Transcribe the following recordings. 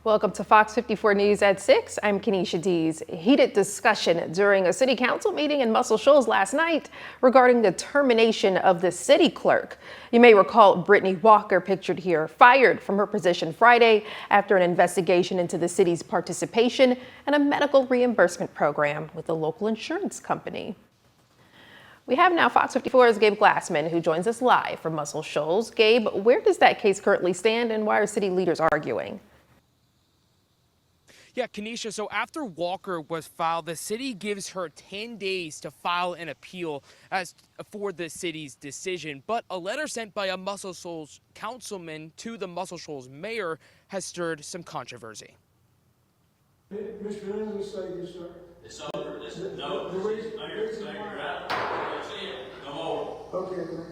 Welcome to Fox 54 News at 6. I'm Kenesha Dees. Heated discussion during a city council meeting in Muscle Shoals last night regarding the termination of the city clerk. You may recall Brittany Walker, pictured here, fired from her position Friday after an investigation into the city's participation in a medical reimbursement program with a local insurance company. We have now Fox 54's Gabe Glassman, who joins us live from Muscle Shoals. Gabe, where does that case currently stand and why are city leaders arguing? Yeah, Kenesha, so after Walker was filed, the city gives her 10 days to file an appeal for the city's decision. But a letter sent by a Muscle Shoals councilman to the Muscle Shoals mayor has stirred some controversy. Mr. Lindley, say this, sir. It's over. No, the reason you're out. That's it. Come on. Okay.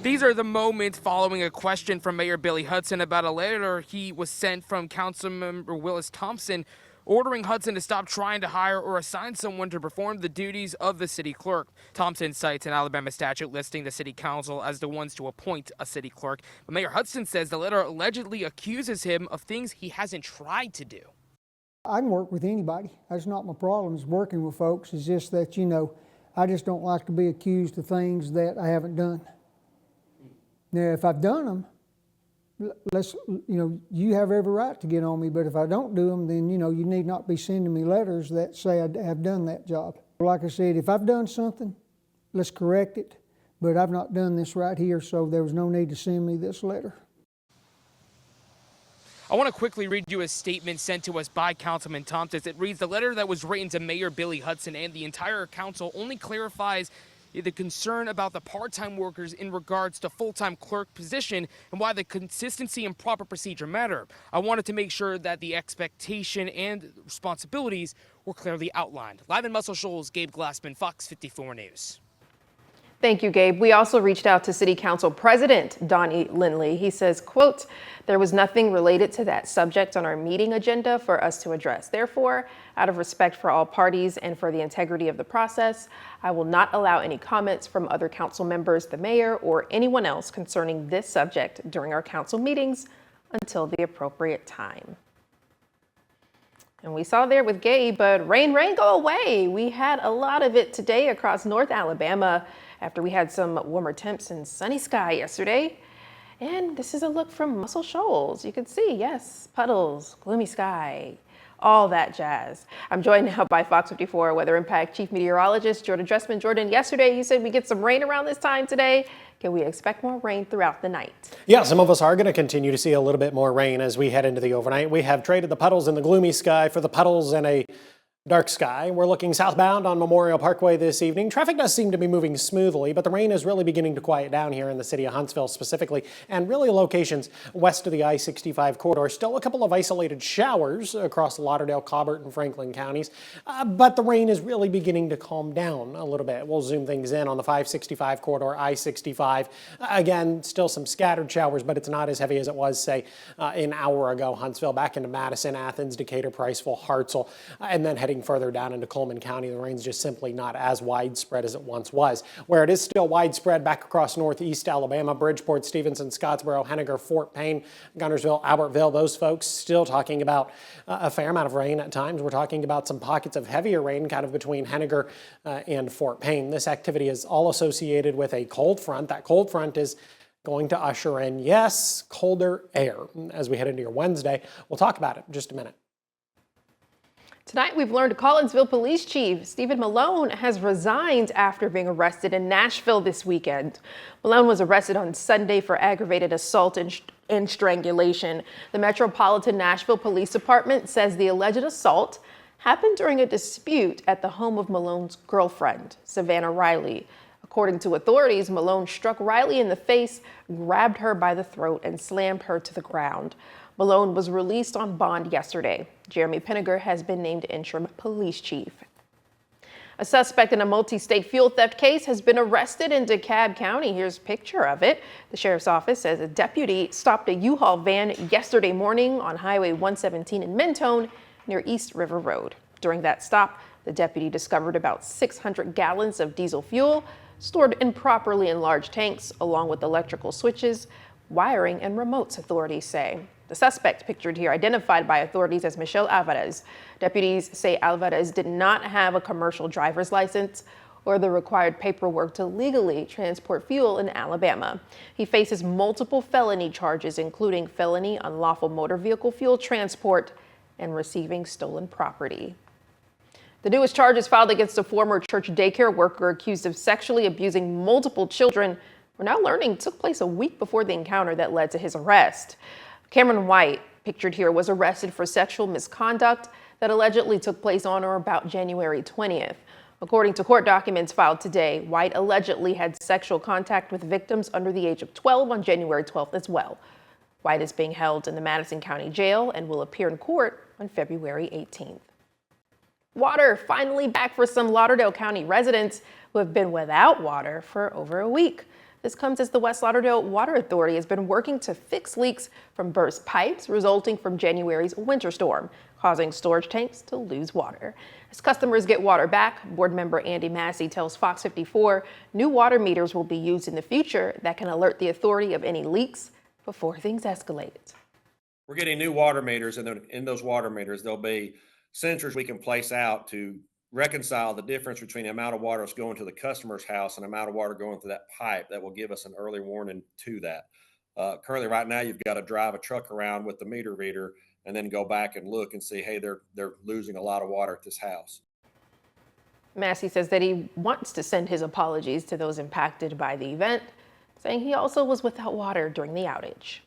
These are the moments following a question from Mayor Billy Hudson about a letter he was sent from Councilmember Willis Thompson ordering Hudson to stop trying to hire or assign someone to perform the duties of the city clerk. Thompson cites an Alabama statute listing the city council as the ones to appoint a city clerk. But Mayor Hudson says the letter allegedly accuses him of things he hasn't tried to do. I can work with anybody. That's not my problem, is working with folks. It's just that, I just don't like to be accused of things that I haven't done. Now, if I've done them, you have every right to get on me, but if I don't do them, then, you need not be sending me letters that say I have done that job. Like I said, if I've done something, let's correct it, but I've not done this right here, so there was no need to send me this letter. I want to quickly read you a statement sent to us by Councilman Thompson. It reads, the letter that was written to Mayor Billy Hudson and the entire council only clarifies the concern about the part-time workers in regards to full-time clerk position and why the consistency and proper procedure matter. I wanted to make sure that the expectation and responsibilities were clearly outlined. Live in Muscle Shoals, Gabe Glassman, Fox 54 News. Thank you, Gabe. We also reached out to City Council President Donnie Lindley. He says, quote, there was nothing related to that subject on our meeting agenda for us to address. Therefore, out of respect for all parties and for the integrity of the process, I will not allow any comments from other council members, the mayor, or anyone else concerning this subject during our council meetings until the appropriate time. And we saw there with Gabe, but rain, go away. We had a lot of it today across North Alabama after we had some warmer temps and sunny sky yesterday. And this is a look from Muscle Shoals. You can see, yes, puddles, gloomy sky, all that jazz. I'm joined now by Fox 54 Weather Impact Chief Meteorologist Jordan Dressman. Jordan, yesterday you said we get some rain around this time today. Can we expect more rain throughout the night? Yeah, some of us are going to continue to see a little bit more rain as we head into the overnight. We have traded the puddles in the gloomy sky for the puddles in a dark sky. We're looking southbound on Memorial Parkway this evening. Traffic does seem to be moving smoothly, but the rain is really beginning to quiet down here in the city of Huntsville specifically, and really locations west of the I-65 corridor. Still a couple of isolated showers across Lauderdale, Colbert, and Franklin counties, but the rain is really beginning to calm down a little bit. We'll zoom things in on the 565 corridor, I-65. Again, still some scattered showers, but it's not as heavy as it was, say, an hour ago. Huntsville back into Madison, Athens, Decatur, Priceville, Hartselle, and then heading further down into Coleman County. The rain's just simply not as widespread as it once was. Where it is still widespread back across northeast Alabama, Bridgeport, Stevenson, Scottsboro, Henniger, Fort Payne, Gunnersville, Albertville, those folks still talking about a fair amount of rain at times. We're talking about some pockets of heavier rain kind of between Henniger and Fort Payne. This activity is all associated with a cold front. That cold front is going to usher in, yes, colder air as we head into your Wednesday. We'll talk about it in just a minute. Tonight, we've learned Collinsville Police Chief Stephen Malone has resigned after being arrested in Nashville this weekend. Malone was arrested on Sunday for aggravated assault and strangulation. The Metropolitan Nashville Police Department says the alleged assault happened during a dispute at the home of Malone's girlfriend, Savannah Riley. According to authorities, Malone struck Riley in the face, grabbed her by the throat, and slammed her to the ground. Malone was released on bond yesterday. Jeremy Pinniger has been named interim police chief. A suspect in a multi-state fuel theft case has been arrested in DeKalb County. Here's a picture of it. The sheriff's office says a deputy stopped a U-Haul van yesterday morning on Highway 117 in Mentone near East River Road. During that stop, the deputy discovered about 600 gallons of diesel fuel stored improperly in large tanks, along with electrical switches, wiring, and remotes, authorities say. The suspect, pictured here, identified by authorities as Michelle Alvarez. Deputies say Alvarez did not have a commercial driver's license or the required paperwork to legally transport fuel in Alabama. He faces multiple felony charges, including felony unlawful motor vehicle fuel transport and receiving stolen property. The newest charges filed against a former church daycare worker accused of sexually abusing multiple children we're now learning took place a week before the encounter that led to his arrest. Cameron White, pictured here, was arrested for sexual misconduct that allegedly took place on or about January 20th. According to court documents filed today, White allegedly had sexual contact with victims under the age of 12 on January 12th as well. White is being held in the Madison County Jail and will appear in court on February 18th. Water finally back for some Lauderdale County residents who have been without water for over a week. This comes as the West Lauderdale Water Authority has been working to fix leaks from burst pipes resulting from January's winter storm, causing storage tanks to lose water. As customers get water back, board member Andy Massey tells FOX54 new water meters will be used in the future that can alert the authority of any leaks before things escalate. We're getting new water meters, and in those water meters, there'll be sensors we can place out to reconcile the difference between the amount of water that's going to the customer's house and the amount of water going through that pipe. That will give us an early warning to that. Currently, right now, you've got to drive a truck around with the meter reader and then go back and look and see, hey, they're losing a lot of water at this house. Massey says that he wants to send his apologies to those impacted by the event, saying he also was without water during the outage.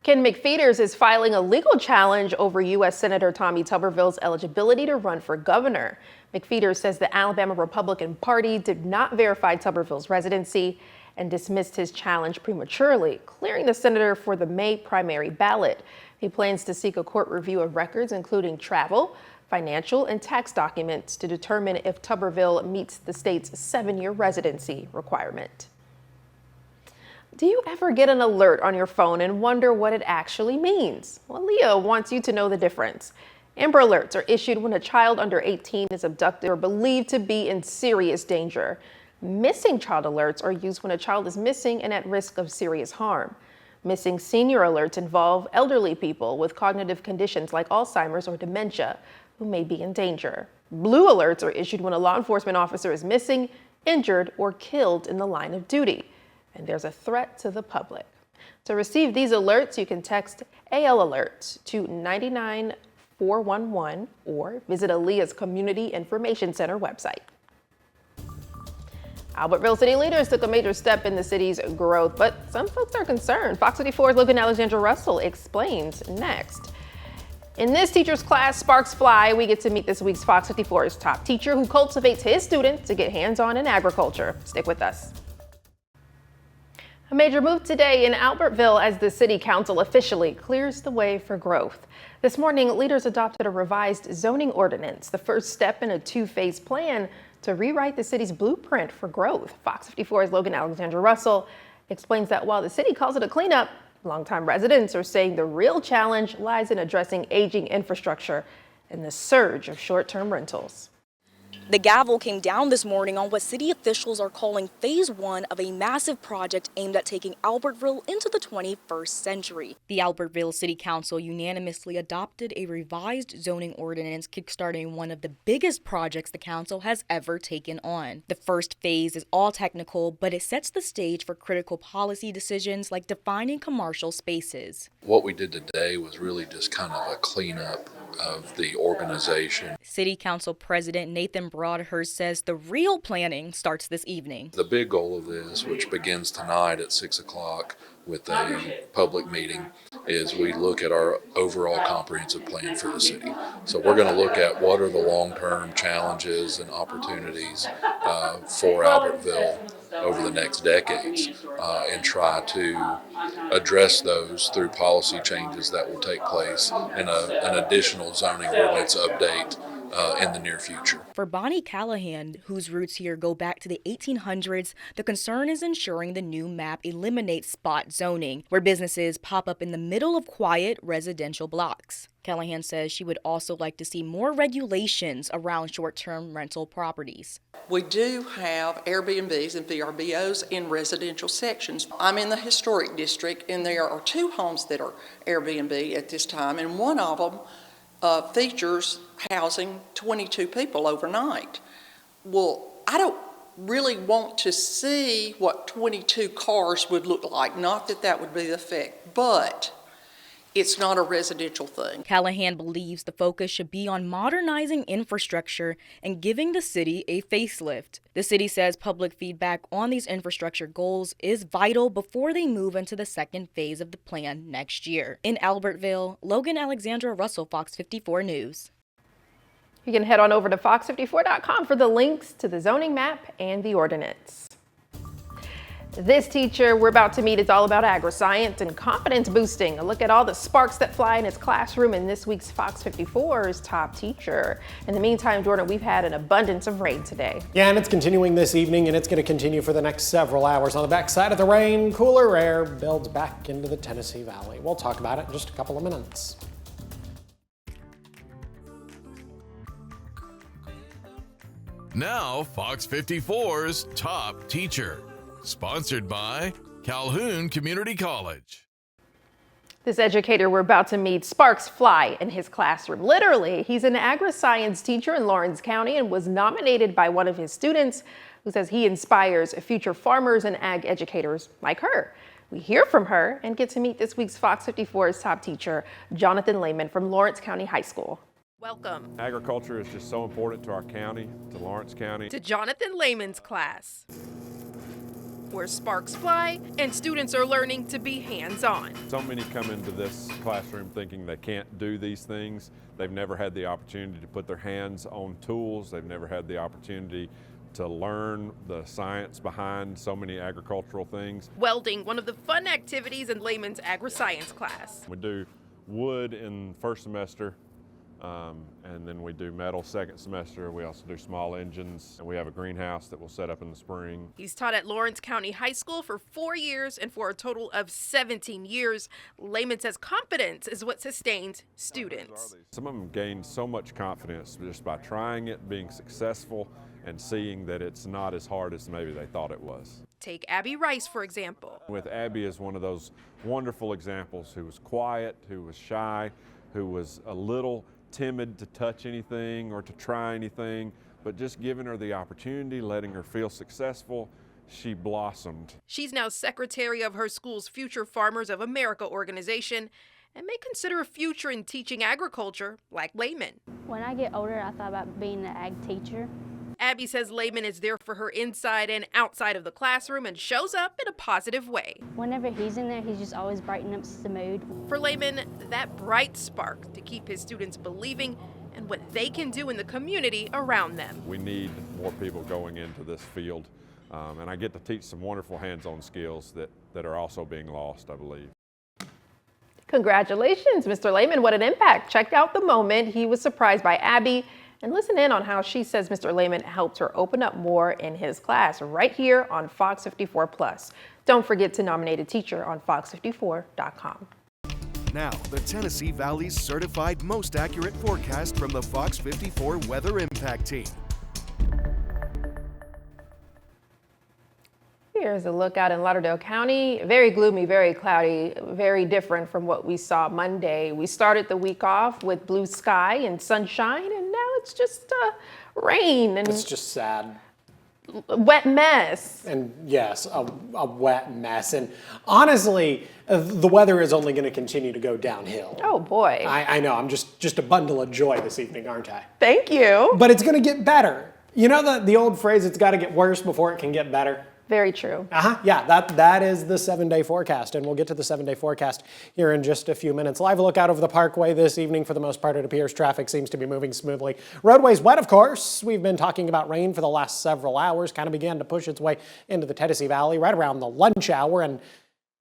Ken McFeeters is filing a legal challenge over U.S. Senator Tommy Tuberville's eligibility to run for governor. McFeeters says the Alabama Republican Party did not verify Tuberville's residency and dismissed his challenge prematurely, clearing the senator for the May primary ballot. He plans to seek a court review of records, including travel, financial, and tax documents, to determine if Tuberville meets the state's 7-year residency requirement. Do you ever get an alert on your phone and wonder what it actually means? Well, Leah wants you to know the difference. Amber Alerts are issued when a child under 18 is abducted or believed to be in serious danger. Missing child alerts are used when a child is missing and at risk of serious harm. Missing senior alerts involve elderly people with cognitive conditions like Alzheimer's or dementia who may be in danger. Blue alerts are issued when a law enforcement officer is missing, injured, or killed in the line of duty, and there's a threat to the public. To receive these alerts, you can text AL Alert to 99411 or visit Aaliyah's Community Information Center website. Albertville city leaders took a major step in the city's growth, but some folks are concerned. FOX54's Logan Alexandra Russell explains next. In this teacher's class, Sparks Fly, we get to meet this week's FOX54's top teacher who cultivates his students to get hands-on in agriculture. Stick with us. A major move today in Albertville as the city council officially clears the way for growth. This morning, leaders adopted a revised zoning ordinance, the first step in a two-phase plan to rewrite the city's blueprint for growth. FOX54's Logan Alexandra Russell explains that while the city calls it a cleanup, longtime residents are saying the real challenge lies in addressing aging infrastructure and the surge of short-term rentals. The gavel came down this morning on what city officials are calling phase 1 of a massive project aimed at taking Albertville into the 21st century. The Albertville City Council unanimously adopted a revised zoning ordinance kickstarting one of the biggest projects the council has ever taken on. The first phase is all technical, but it sets the stage for critical policy decisions like defining commercial spaces. What we did today was really just kind of a cleanup of the organization. City Council President Nathan Broadhurst says the real planning starts this evening. The big goal of this, which begins tonight at 6 o'clock with a public meeting, is we look at our overall comprehensive plan for the city. So we're going to look at what are the long-term challenges and opportunities for Albertville over the next decades and try to address those through policy changes that will take place and an additional zoning ordinance update in the near future. For Bonnie Callahan, whose roots here go back to the 1800s, the concern is ensuring the new map eliminates spot zoning, where businesses pop up in the middle of quiet residential blocks. Callahan says she would also like to see more regulations around short-term rental properties. We do have Airbnbs and VRBOs in residential sections. I'm in the historic district, and there are 2 homes that are Airbnb at this time, and one of them features housing 22 people overnight. Well, I don't really want to see what 22 cars would look like. Not that that would be the effect, but it's not a residential thing. Callahan believes the focus should be on modernizing infrastructure and giving the city a facelift. The city says public feedback on these infrastructure goals is vital before they move into the second phase of the plan next year. In Albertville, Logan Alexandra Russell, Fox 54 News. You can head on over to fox54.com for the links to the zoning map and the ordinance. This teacher we're about to meet is all about agri-science and confidence boosting. A look at all the sparks that fly in his classroom in this week's Fox 54's top teacher. In the meantime, Jordan, we've had an abundance of rain today. Yeah, and it's continuing this evening, and it's going to continue for the next several hours. On the backside of the rain, cooler air builds back into the Tennessee Valley. We'll talk about it in just a couple of minutes. Now, Fox 54's top teacher. Sponsored by Calhoun Community College. This educator we're about to meet, sparks fly in his classroom. Literally, he's an agri-science teacher in Lawrence County and was nominated by one of his students who says he inspires future farmers and ag educators like her. We hear from her and get to meet this week's Fox 54's top teacher, Jonathan Lehman from Lawrence County High School. Welcome. Agriculture is just so important to our county, to Lawrence County. To Jonathan Lehman's class, where sparks fly and students are learning to be hands-on. So many come into this classroom thinking they can't do these things. They've never had the opportunity to put their hands on tools. They've never had the opportunity to learn the science behind so many agricultural things. Welding, one of the fun activities in Lehman's agri-science class. We do wood in first semester. And then we do metal second semester. We also do small engines, and we have a greenhouse that we'll set up in the spring. He's taught at Lawrence County High School for 4 years, and for a total of 17 years. Lehman says confidence is what sustains students. Some of them gain so much confidence just by trying it, being successful, and seeing that it's not as hard as maybe they thought it was. Take Abby Rice, for example. With Abby is one of those wonderful examples who was quiet, who was shy, who was a little timid to touch anything or to try anything, but just giving her the opportunity, letting her feel successful, she blossomed. She's now secretary of her school's Future Farmers of America organization and may consider a future in teaching agriculture like Lehman. When I get older, I thought about being an ag teacher. Abby says Lehman is there for her inside and outside of the classroom and shows up in a positive way. Whenever he's in there, he's just always brightening up the mood. For Lehman, that bright spark to keep his students believing in what they can do in the community around them. We need more people going into this field, and I get to teach some wonderful hands-on skills that are also being lost, I believe. Congratulations, Mr. Lehman. What an impact. Check out the moment he was surprised by Abby and listen in on how she says Mr. Lehman helped her open up more in his class right here on Fox 54 Plus. Don't forget to nominate a teacher on fox54.com. Now, the Tennessee Valley's certified most accurate forecast from the Fox 54 Weather Impact Team. Here's a look out in Lauderdale County. Very gloomy, very cloudy, very different from what we saw Monday. We started the week off with blue sky and sunshine, and now it's just rain. And it's just sad. Wet mess. And yes, a wet mess. And honestly, the weather is only going to continue to go downhill. Oh boy. I know, I'm just a bundle of joy this evening, aren't I? Thank you. But it's going to get better. You know the old phrase, it's got to get worse before it can get better? Very true. Yeah, that is the 7-day forecast, and we'll get to the 7-day forecast here in just a few minutes. Live look out over the Parkway this evening. For the most part, it appears traffic seems to be moving smoothly. Roadways wet, of course. We've been talking about rain for the last several hours. Kind of began to push its way into the Tennessee Valley right around the lunch hour, and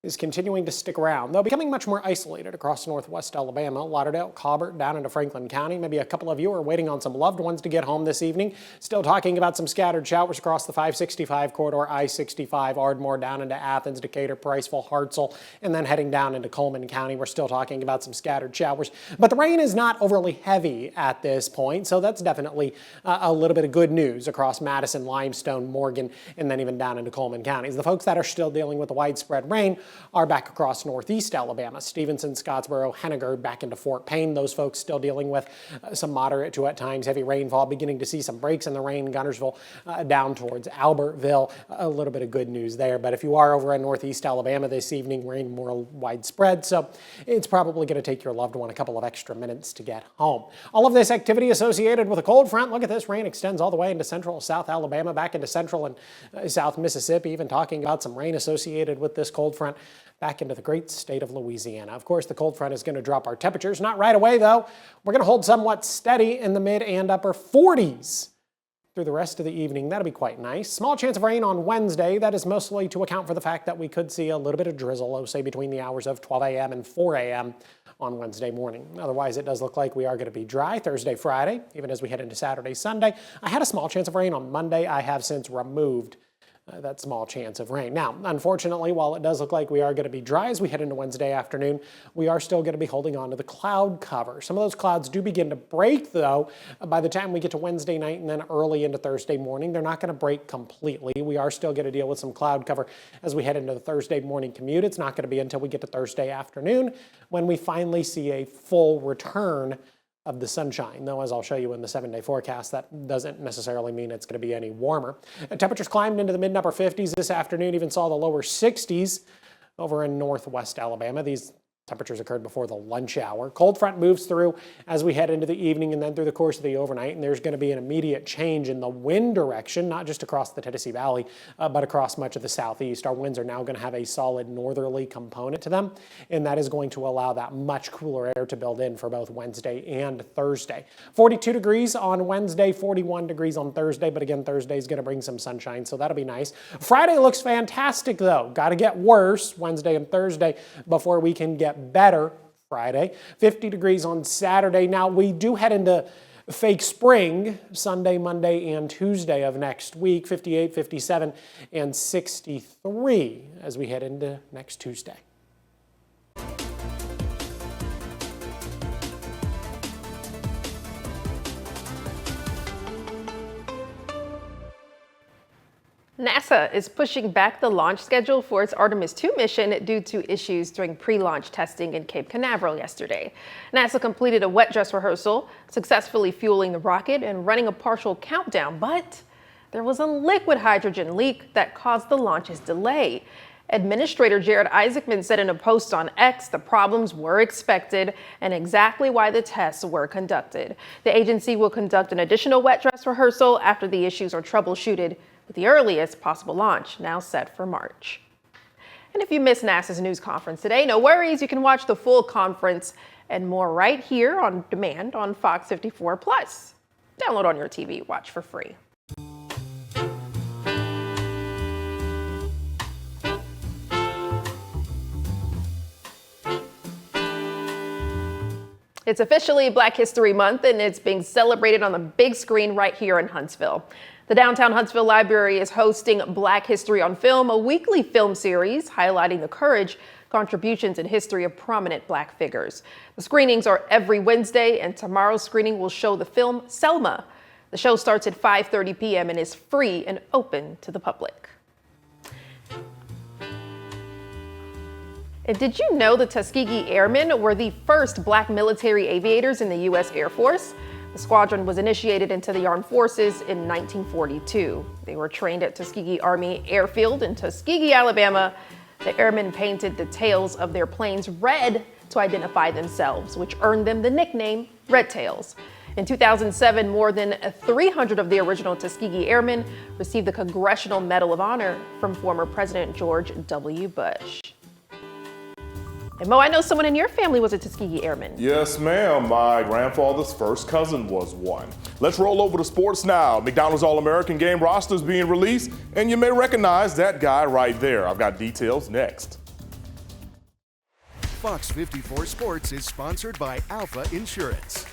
is continuing to stick around, though becoming much more isolated across northwest Alabama. Lauderdale, Colbert, down into Franklin County. Maybe a couple of you are waiting on some loved ones to get home this evening. Still talking about some scattered showers across the 565 corridor, I-65, Ardmore, down into Athens, Decatur, Priceville, Hartselle, and then heading down into Coleman County. We're still talking about some scattered showers, but the rain is not overly heavy at this point, so that's definitely a little bit of good news across Madison, Limestone, Morgan, and then even down into Coleman counties. The folks that are still dealing with the widespread rain are back across northeast Alabama. Stevenson, Scottsboro, Henniger, back into Fort Payne. Those folks still dealing with some moderate to at times heavy rainfall, beginning to see some breaks in the rain. Gunnersville down towards Albertville. A little bit of good news there. But if you are over in northeast Alabama this evening, rain more widespread, so it's probably going to take your loved one a couple of extra minutes to get home. All of this activity associated with a cold front. Look at this. Rain extends all the way into central South Alabama, back into central and South Mississippi, even talking about some rain associated with this cold front back into the great state of Louisiana. Of course, the cold front is going to drop our temperatures. Not right away, though. We're going to hold somewhat steady in the mid and upper 40s through the rest of the evening. That'll be quite nice. Small chance of rain on Wednesday. That is mostly to account for the fact that we could see a little bit of drizzle, say between the hours of 12 a.m. and 4 a.m. on Wednesday morning. Otherwise, it does look like we are going to be dry Thursday, Friday, even as we head into Saturday, Sunday. I had a small chance of rain on Monday. I have since removed that small chance of rain. Now, unfortunately, while it does look like we are going to be dry as we head into Wednesday afternoon, we are still going to be holding on to the cloud cover. Some of those clouds do begin to break, though, by the time we get to Wednesday night and then early into Thursday morning. They're not going to break completely. We are still going to deal with some cloud cover as we head into the Thursday morning commute. It's not going to be until we get to Thursday afternoon when we finally see a full return of the sunshine. Though, as I'll show you in the 7-day forecast, that doesn't necessarily mean it's going to be any warmer. Temperatures climbed into the mid and upper 50s this afternoon, even saw the lower 60s over in northwest Alabama. These temperatures occurred before the lunch hour. Cold front moves through as we head into the evening and then through the course of the overnight, and there's going to be an immediate change in the wind direction, not just across the Tennessee Valley, but across much of the southeast. Our winds are now going to have a solid northerly component to them, and that is going to allow that much cooler air to build in for both Wednesday and Thursday. 42 degrees on Wednesday, 41 degrees on Thursday, but again, Thursday is going to bring some sunshine, so that'll be nice. Friday looks fantastic, though. Got to get worse Wednesday and Thursday before we can get better Friday. 50 degrees on Saturday. Now, we do head into fake spring Sunday, Monday, and Tuesday of next week. 58, 57, and 63 as we head into next Tuesday. NASA is pushing back the launch schedule for its Artemis 2 mission due to issues during pre-launch testing in Cape Canaveral yesterday. NASA completed a wet dress rehearsal, successfully fueling the rocket and running a partial countdown, but there was a liquid hydrogen leak that caused the launch's delay. Administrator Jared Isaacman said in a post on X the problems were expected and exactly why the tests were conducted. The agency will conduct an additional wet dress rehearsal after the issues are troubleshooted, with the earliest possible launch now set for March. And if you missed NASA's news conference today, no worries, you can watch the full conference and more right here on demand on Fox 54 Plus. Download on your TV, watch for free. It's officially Black History Month, and it's being celebrated on the big screen right here in Huntsville. The downtown Huntsville Library is hosting Black History on Film, a weekly film series highlighting the courage, contributions, and history of prominent Black figures. The screenings are every Wednesday, and tomorrow's screening will show the film Selma. The show starts at 5:30 p.m. and is free and open to the public. And did you know the Tuskegee Airmen were the first Black military aviators in the U.S. Air Force? The squadron was initiated into the armed forces in 1942. They were trained at Tuskegee Army Airfield in Tuskegee, Alabama. The airmen painted the tails of their planes red to identify themselves, which earned them the nickname Red Tails. In 2007, more than 300 of the original Tuskegee Airmen received the Congressional Medal of Honor from former President George W. Bush. And Mo, I know someone in your family was a Tuskegee Airman. Yes, ma'am. My grandfather's first cousin was one. Let's roll over to sports now. McDonald's All-American game roster is being released, and you may recognize that guy right there. I've got details next. Fox 54 Sports is sponsored by Alpha Insurance.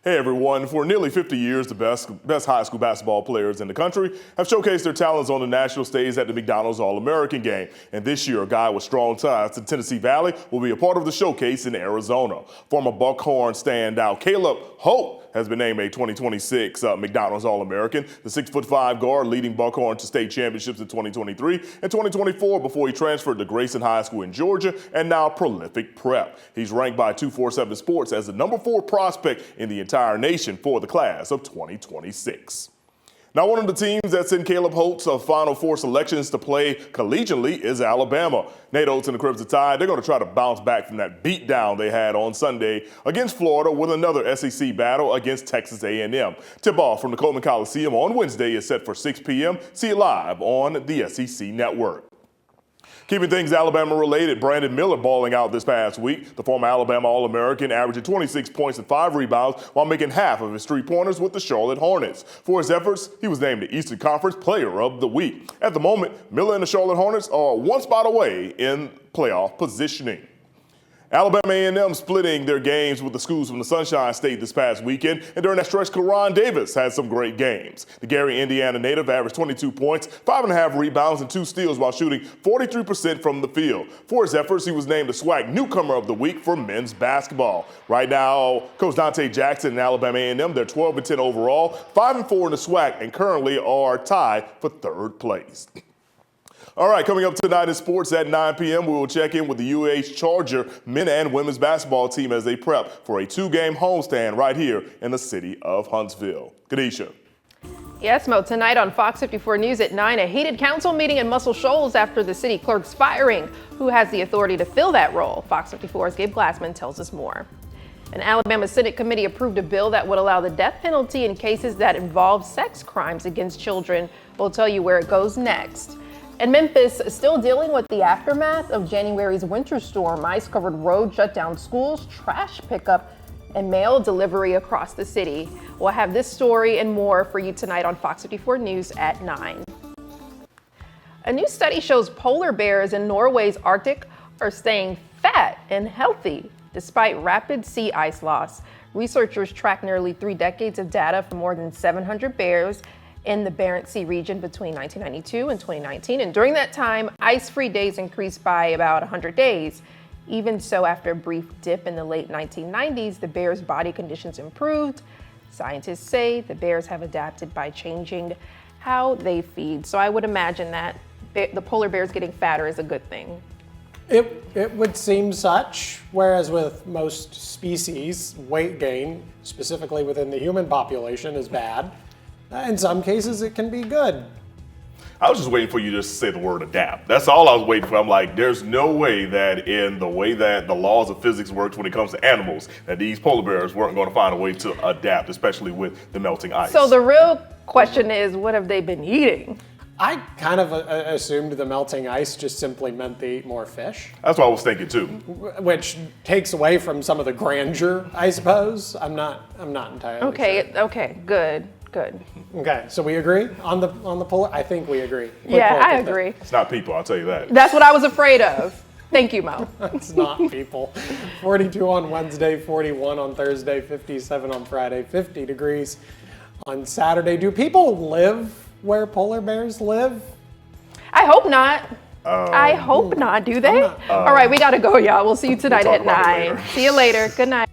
Hey everyone, for nearly 50 years, the best high school basketball players in the country have showcased their talents on the national stage at the McDonald's All-American game. And this year, a guy with strong ties to Tennessee Valley will be a part of the showcase in Arizona. Former Buckhorn standout Caleb Holt has been named a 2026 McDonald's All-American. The 6'5" guard leading Buckhorn to state championships in 2023 and 2024 before he transferred to Grayson High School in Georgia and now Prolific Prep. He's ranked by 247 Sports as the number 4 prospect in the entire nation for the class of 2026. Now, one of the teams that's in Caleb Holt's Final Four selections to play collegiately is Alabama. Nate Oates and the Crimson Tide, they're going to try to bounce back from that beatdown they had on Sunday against Florida with another SEC battle against Texas A&M. Tip-off from the Coleman Coliseum on Wednesday is set for 6 p.m. See it live on the SEC Network. Keeping things Alabama related, Brandon Miller balling out this past week. The former Alabama All-American averaging 26 points and 5 rebounds while making half of his 3-pointers with the Charlotte Hornets. For his efforts, he was named the Eastern Conference Player of the Week. At the moment, Miller and the Charlotte Hornets are one spot away in playoff positioning. Alabama A&M splitting their games with the schools from the Sunshine State this past weekend, and during that stretch, Karan Davis had some great games. The Gary, Indiana native averaged 22 points, 5.5 rebounds, and 2 steals while shooting 43% from the field. For his efforts, he was named the SWAC Newcomer of the Week for men's basketball. Right now, Coach Dante Jackson and Alabama A&M, they're 12-10 overall, 5-4 in the SWAC, and currently are tied for 3rd place. All right, coming up tonight in sports at 9 p.m., we will check in with the UH Charger men and women's basketball team as they prep for a 2-game homestand right here in the city of Huntsville. Kadisha. Yes, Mo, tonight on Fox 54 News at 9, a heated council meeting in Muscle Shoals after the city clerk's firing. Who has the authority to fill that role? Fox 54's Gabe Glassman tells us more. An Alabama Senate committee approved a bill that would allow the death penalty in cases that involve sex crimes against children. We'll tell you where it goes next. And Memphis still dealing with the aftermath of January's winter storm. Ice-covered roads shut down schools, trash pickup, and mail delivery across the city. We'll have this story and more for you tonight on Fox 54 News at 9. A new study shows polar bears in Norway's Arctic are staying fat and healthy despite rapid sea ice loss. Researchers tracked nearly 3 decades of data from more than 700 bears in the Barents Sea region between 1992 and 2019. And during that time, ice-free days increased by about 100 days. Even so, after a brief dip in the late 1990s, the bears' body conditions improved. Scientists say the bears have adapted by changing how they feed. So I would imagine that the polar bears getting fatter is a good thing. It would seem such, whereas with most species, weight gain, specifically within the human population, is bad. In some cases, it can be good. I was just waiting for you just to say the word adapt. That's all I was waiting for. I'm like, there's no way that in the way that the laws of physics works when it comes to animals, that these polar bears weren't going to find a way to adapt, especially with the melting ice. So the real question is, what have they been eating? I kind of assumed the melting ice just simply meant they eat more fish. That's what I was thinking too. Which takes away from some of the grandeur, I suppose. I'm not entirely sure. Okay, good. Okay, so we agree on the polar? I think we agree. Yeah, I agree. It's not people, I'll tell you that. That's what I was afraid of. Thank you, Mo. It's not people. 42 on Wednesday, 41 on Thursday, 57 on Friday, 50 degrees on Saturday. Do people live where polar bears live? I hope not. I hope not. Do they? All right, we got to go, y'all. We'll see you tonight at 9. See you later. Good night.